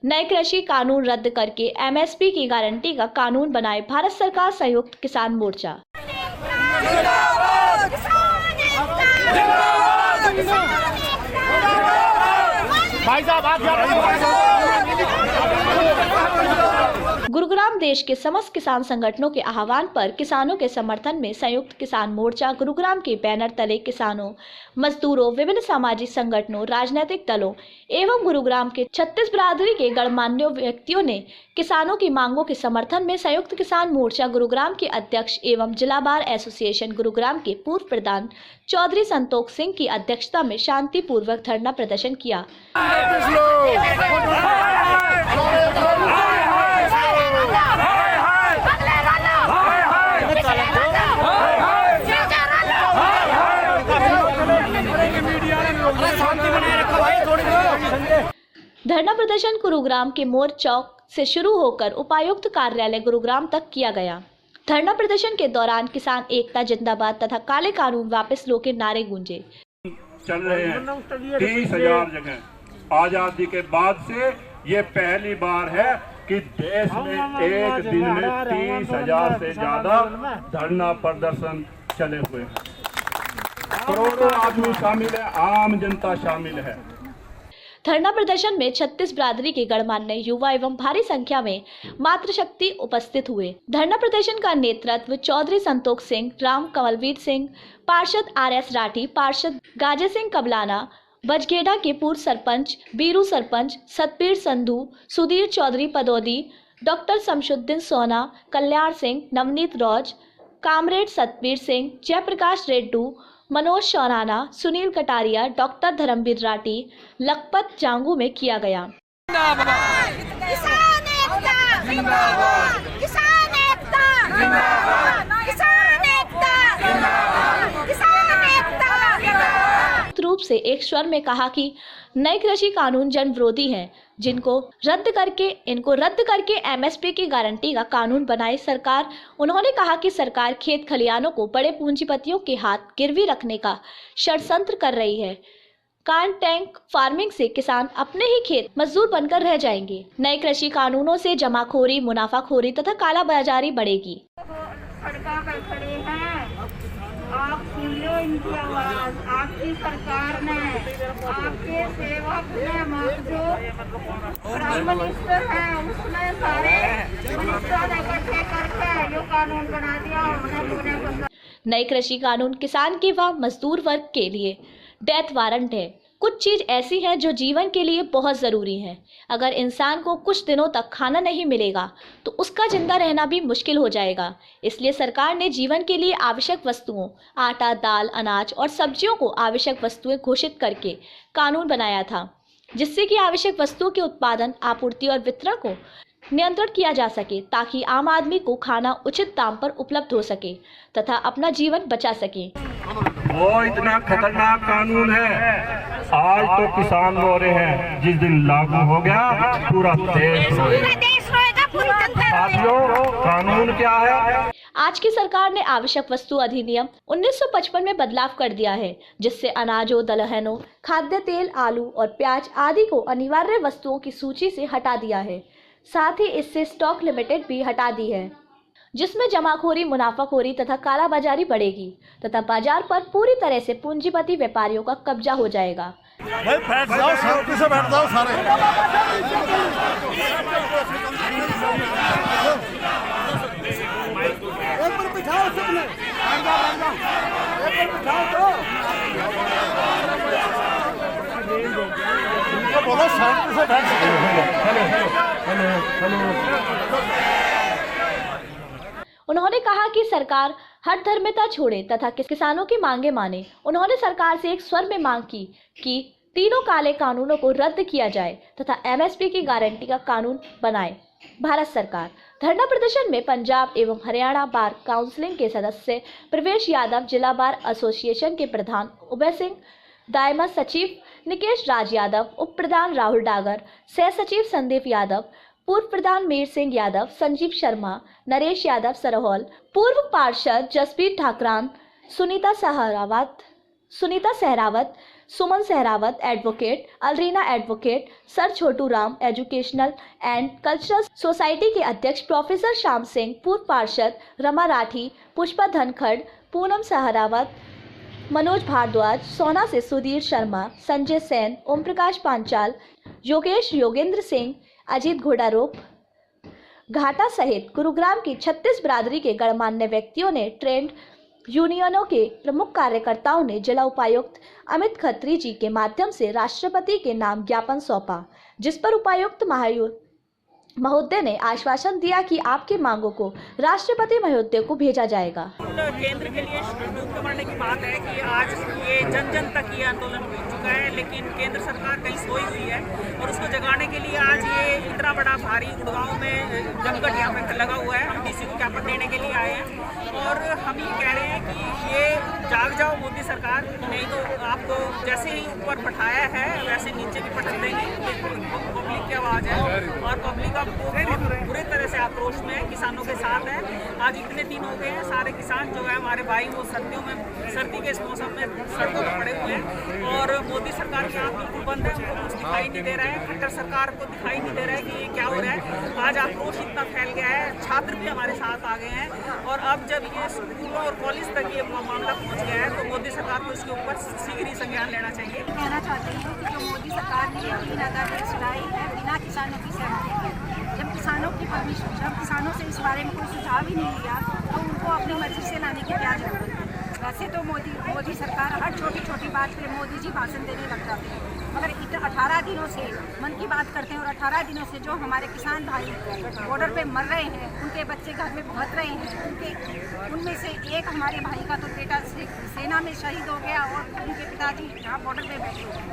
नए कृषि कानून रद्द करके एमएसपी की गारंटी का कानून बनाए भारत सरकार संयुक्त किसान मोर्चा। गुरुग्राम देश के समस्त किसान संगठनों के आह्वान पर किसानों के समर्थन में संयुक्त किसान मोर्चा गुरुग्राम के बैनर तले किसानों, मजदूरों, विभिन्न सामाजिक संगठनों, राजनीतिक दलों एवं गुरुग्राम के 36 बिरादरी के गणमान्य व्यक्तियों ने किसानों की मांगों के समर्थन में संयुक्त किसान मोर्चा गुरुग्राम के अध्यक्ष एवं जिला बार एसोसिएशन गुरुग्राम के पूर्व प्रधान चौधरी संतोष सिंह की अध्यक्षता में शांतिपूर्वक धरना प्रदर्शन किया। धरना प्रदर्शन गुरुग्राम के मोर चौक से शुरू होकर उपायुक्त कार्यालय गुरुग्राम तक किया गया। धरना प्रदर्शन के दौरान किसान एकता जिंदाबाद तथा काले कानून वापस लो के नारे गूंजे। चल रहे हैं 30,000 जगह। आजादी के बाद से ये पहली बार है कि देश में एक दिन में 30,000 से ज्यादा धरना प्रदर्शन चले हुए हैं। करोड़ों आदमी शामिल है, आम जनता शामिल है। धरना प्रदर्शन में 36 बिरादरी के गणमान्य युवा एवं भारी संख्या में मातृशक्ति उपस्थित हुए। धरना प्रदर्शन का नेतृत्व चौधरी संतोष सिंह, राम कंवलवीर सिंह, पार्षद RS राठी, पार्षद गाजे सिंह कबलाना, बजगेड़ा के पूर्व सरपंच बीरू सरपंच सतबीर संधू, सुधीर चौधरी पदौदी, डॉक्टर शमशुद्दीन सोना, कल्याण सिंह, नवनीत रौज, कामरेड सतबीर सिंह, जयप्रकाश रेड्डू, मनोज शौराना, सुनील कटारिया, डॉक्टर धर्मवीर राठी, लखपत जांगू में किया गया। रूप से एक स्वर में कहा कि नए कृषि कानून जन विरोधी हैं, इनको रद्द करके एमएसपी की गारंटी का कानून बनाए सरकार। उन्होंने कहा कि सरकार खेत खलिहानों को बड़े पूंजीपतियों के हाथ गिरवी रखने का षड्यंत्र कर रही है। टैंक फार्मिंग से किसान अपने ही खेत मजदूर बनकर रह जाएंगे। नए कृषि कानूनों से जमाखोरी, मुनाफाखोरी तथा काला बाजारी बढ़ेगी। आप सुन लो इनकी आवाज। आपकी सरकार ने, आपके सेवक ने, जो प्राइम मिनिस्टर है उसने सारे मिनिस्टर इकट्ठे करके यो कानून बना दिया। उन्हें नए कृषि कानून किसान के व मजदूर वर्ग के लिए डेथ वारंट है। कुछ चीज ऐसी हैं जो जीवन के लिए बहुत जरूरी हैं। अगर इंसान को कुछ दिनों तक खाना नहीं मिलेगा तो उसका जिंदा रहना भी मुश्किल हो जाएगा। इसलिए सरकार ने जीवन के लिए आवश्यक वस्तुओं आटा, दाल, अनाज और सब्जियों को आवश्यक वस्तुएं घोषित करके कानून बनाया था, जिससे कि आवश्यक वस्तुओं के उत्पादन, आपूर्ति और वितरण को नियंत्रण किया जा सके, ताकि आम आदमी को खाना उचित दाम पर उपलब्ध हो सके तथा अपना जीवन बचा सके। वो इतना खतरनाक कानून है, आज तो किसान रो रहे हैं, जिस दिन लागू हो गया पूरा देश रोएगा। साथियों, कानून क्या है? आज की सरकार ने आवश्यक वस्तु अधिनियम 1955 में बदलाव कर दिया है, जिससे अनाजों, दलहनों, खाद्य तेल, आलू और प्याज आदि को अनिवार्य वस्तुओं की सूची से हटा दिया है। साथ ही इससे स्टॉक लिमिटेड भी हटा दी है, जिसमें जमाखोरी, मुनाफाखोरी तथा कालाबाजारी बढ़ेगी तथा बाजार पर पूरी तरह से पूंजीपति व्यापारियों का कब्जा हो जाएगा। बैठ जाओ, शांति से बैठ जाओ सारे। एक मिनट बिठाओ सबने। बोलो शांति से बैठ। उन्होंने कहा कि सरकार हर धर्मिता छोड़े तथा किसानों की मांगे माने। उन्होंने सरकार से एक स्वर में मांग की कि तीनों काले कानूनों को रद्द किया जाए तथा एमएसपी की गारंटी का कानून बनाए भारत सरकार। धरना प्रदर्शन में पंजाब एवं हरियाणा बार काउंसिल के सदस्य प्रवेश यादव, जिला बार एसोसिएशन के प्रधान उदय सिंह, दायमा सचिव निकेश राज यादव, उप प्रधान राहुल डागर, सह सचिव संदीप यादव, पूर्व प्रधान मीर सिंह यादव, संजीव शर्मा, नरेश यादव सरहोल, पूर्व पार्षद Jasbir Thakran, Sunita Sehrawat, Suman Sehrawat advocate, Alrina advocate, sir Chhotu Ram educational and cultural society के अध्यक्ष प्रोफेसर श्याम सिंह, पूर्व पार्षद रमा राठी, पुष्पा धनखड़, पूनम सहरावत, मनोज भारद्वाज, सोना से सुधीर शर्मा, संजय सेन, ओम प्रकाश पांचाल, योगेश योगेंद्र सिंह, अजीत घोड़ारोप घाटा सहित गुरुग्राम की 36 बिरादरी के गणमान्य व्यक्तियों ने, ट्रेड यूनियनों के प्रमुख कार्यकर्ताओं ने जिला उपायुक्त अमित खत्री जी के माध्यम से राष्ट्रपति के नाम ज्ञापन सौंपा, जिस पर उपायुक्त महोदय ने आश्वासन दिया कि आपकी मांगों को राष्ट्रपति महोदय को भेजा जाएगा। केंद्र के लिए मुक्त करने की बात है कि आज ये जन जन तक ये आंदोलन पहुंच चुका है, लेकिन केंद्र सरकार कहीं सोई हुई है और उसको जगाने के लिए आज ये इतना बड़ा भारी गुड़गांव में जमघट यहाँ पे लगा हुआ है। हम डीसी को ज्ञापन देने के लिए आए हैं और हम ये कह रहे हैं कि ये जाग जाओ मोदी सरकार, नहीं तो आपको जैसे ही ऊपर पठाया है वैसे नीचे भी पटक देंगे। पब्लिक की आवाज़ है और पब्लिक अब बुरी तरह से आक्रोश में है, किसानों के साथ है। आज इतने दिन हो गए हैं, सारे किसान जो है हमारे भाई वो सर्दी के इस मौसम में सड़कों पर पड़े हुए हैं और मोदी सरकार की आंख बिल्कुल बंद है, उनको कुछ दिखाई नहीं दे रहा है। खट्टर सरकार को दिखाई नहीं दे रहा है कि ये क्या हो रहा है। आज आक्रोश इतना फैल गया है, छात्र भी हमारे साथ आ गए हैं और अब जब ये स्कूलों और कॉलेज तक ये मामला पहुँच गया है तो मोदी सरकार को इसके ऊपर शीघ्र ही संज्ञान लेना चाहिए। कहना चाहती हूँ कि जो मोदी सरकार ने अपनी नदारत चलाई है बिना किसानों की सहमति के, जब किसानों से इस बारे में कोई सुझाव ही नहीं लिया तो उनको अपनी मर्जी से लाने की क्या जरूरत है। वैसे तो मोदी सरकार हर छोटी छोटी बात पे मोदी जी भाषण देने लग जाते हैं, मगर 18 दिनों से मन की बात करते हैं और 18 दिनों से जो हमारे किसान भाई बॉर्डर पे मर रहे हैं, उनके बच्चे घर में भुगत रहे हैं, उनमें से एक हमारे भाई का तो बेटा सेना में शहीद हो गया और उनके पिताजी यहाँ बॉर्डर पे बैठे हुए हैं।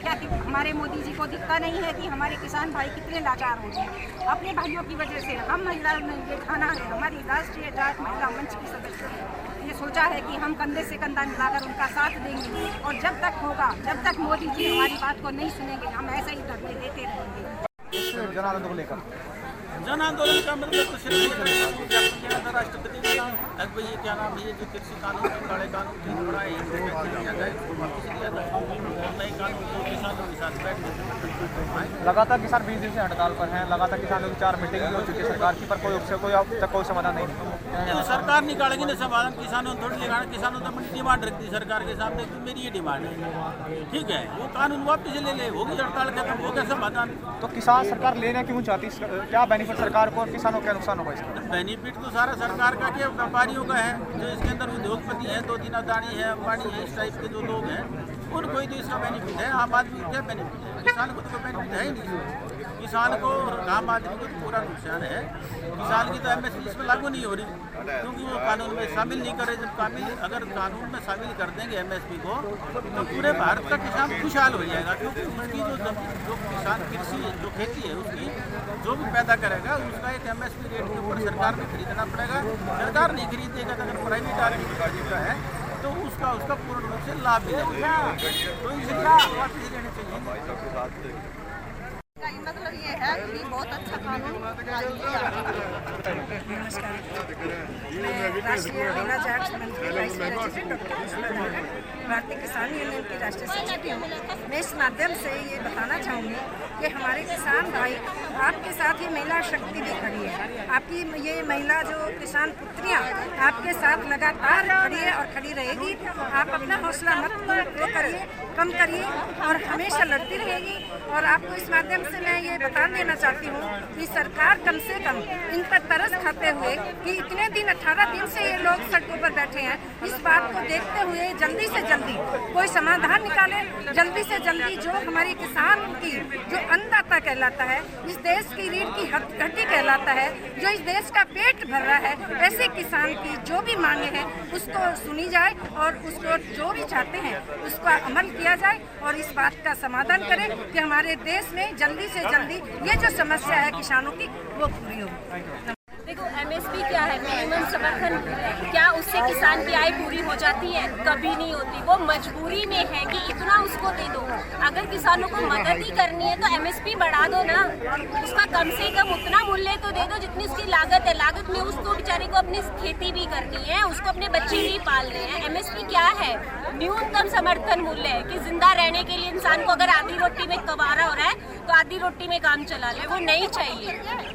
क्या हमारे मोदी जी को दिखता नहीं है कि हमारे किसान भाई कितने लाचार हो गए अपने भाइयों की वजह से। हम महिला ने ये ठाना है, हमारी राष्ट्रीय जाट महिला मंच की सदस्य है, ये सोचा है कि हम कंधे से कंधा मिलाकर उनका साथ देंगे और जब तक होगा, जब तक मोदी जी हमारी बात को नहीं सुनेंगे, हम ऐसे ही धरने देते रहेंगे। जन आंदोलन को लेकर जन आंदोलन का मतलब तो सिर्फ राष्ट्रपति के नाम ये क्या नाम है, ये जो कृषि कानून काले कानून ठीक पड़ा है, नए कानून को किसानों के साथ बैठ। लगातार किसान 20 दिन से हड़ताल पर हैं, लगातार किसानों की 4 मीटिंग भी हो चुकी है सरकार की, पर कोई अब तक कोई समाधान नहीं निकला। तो सरकार निकालेगी ना समाधान, किसानों थोड़ी निकालें। किसानों तो अपनी डिमांड रखती है सरकार के सामने कि मेरी ये डिमांड है, ठीक है, वो कानून वापस ले ले, होगी हड़ताल खत्म, हो गया समाधान। तो किसान सरकार लेना क्यों चाहती है, क्या बेनिफिट सरकार को और किसानों का नुकसान होगा इसका? बेनिफिट तो सारा सरकार का क्या व्यापारियों का है, जो इसके अंदर उद्योगपति हैं, 2-3 अदानी है, अंबानी है, इस टाइप के जो लोग हैं उनको ही तो इसका बेनिफिट है। आम आदमी को क्या बेनिफिट है? किसान को तो कोई बेनिफिट है ही नहीं। किसान को, आम आदमी को पूरा नुकसान है। किसान की तो MSP इसमें लागू नहीं हो रही क्योंकि वो कानून में शामिल नहीं कर रहे। जब अगर कानून में शामिल कर देंगे MSP को तो पूरे भारत का किसान खुशहाल हो जाएगा, क्योंकि उसकी जो किसान कृषि जो खेती है उसकी जो भी पैदा करेगा उसका एक MSP रेट के ऊपर सरकार में खरीदना पड़ेगा। सरकार नहीं खरीदेगा तो अगर प्राइवेट आदमी खरीदता है तो उसका पूर्ण रूप से लाभ मिलेगा। तो इसलिए वापस लेने चाहिए। मतलब ये है कि बहुत अच्छा कानून मैं राष्ट्रीय महिला जाट मंच की वाइस प्रेसिडेंट डॉक्टर भारतीय किसान यूनियन की राष्ट्रीय सचिव हूँ। मैं इस माध्यम से ये बताना चाहूँगी कि हमारे किसान भाई आपके साथ ये महिला शक्ति भी खड़ी है। आपकी ये महिला जो किसान पुत्रियाँ आपके साथ लगातार खड़ी है और खड़ी रहेगी। आप अपना हौसला मत करिए, कम करिए और हमेशा लड़ती रहेगी। और आपको इस माध्यम से मैं ये बता देना चाहती हूँ कि सरकार कम से कम इन पर तरस खाते हुए कि इतने दिन 18 दिन से ये लोग सड़कों पर बैठे हैं, इस बात को देखते हुए जल्दी से जल्दी कोई समाधान निकाले। जल्दी से जल्दी जो हमारे किसान की जो अन्नदाता कहलाता है, इस देश की रीढ़ की हड्डी कहलाता है, जो इस देश का पेट भर रहा है, ऐसे किसान की जो भी मांगे हैं उसको सुनी जाए और उसको जो भी चाहते हैं उसका अमल किया जाए और इस बात का समाधान करें कि हमारे देश में जल्दी से जल्दी ये जो समस्या है किसानों की वो पूरी हो। देखो MSP क्या है, मिनिमम समर्थन, क्या उससे किसान की आय पूरी हो जाती है? कभी नहीं होती। वो मजबूरी में है कि इतना उसको दे दो। अगर किसानों को मदद ही करनी है तो MSP बढ़ा दो ना, उसका कम से कम उतना मूल्य तो दे दो जितनी उसकी लागत है। लागत में उसको बेचारे को अपनी खेती भी करनी है, उसको अपने बच्चे भी पालने हैं। MSP क्या है? न्यूनतम समर्थन मूल्य है कि जिंदा रहने के लिए इंसान को अगर आधी रोटी में गवारा हो रहा है तो आधी रोटी में काम चला ले, वो नहीं चाहिए।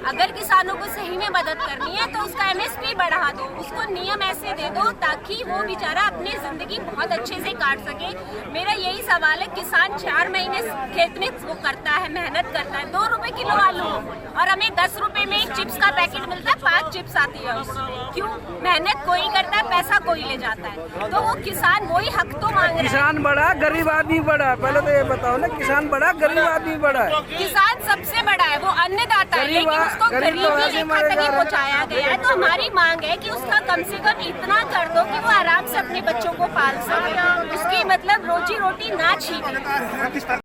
अगर किसानों को सही में मदद करनी है तो उसका MSP बढ़ा दो, उसको नियम ऐसे दे दो ताकि वो बेचारा अपनी जिंदगी बहुत अच्छे से काट सके। मेरा यही सवाल है, किसान 4 महीने खेत में वो करता है, मेहनत करता है, 2 रुपए किलो आलू और हमें 10 रुपए में एक चिप्स का पैकेट मिलता है, 5 चिप्स आती है उसमें। क्यों? मेहनत कोई करता है, पैसा कोई ले जाता है। तो वो किसान वही हक तो मांग रहा है। किसान बड़ा, गरीब आदमी बड़ा। पहले तो ये बताओ ना, किसान बड़ा, गरीब आदमी बड़ा है। किसान सबसे बड़ा है, वो अन्नदाता है, लेकिन उसको गरीबी रेखा तक ही पहुँचाया गया है। तो हमारी मांग है कि उसका कम से कम इतना कर दो कि वो आराम से अपने बच्चों को पाल सके, उसकी मतलब रोजी रोटी ना छीने।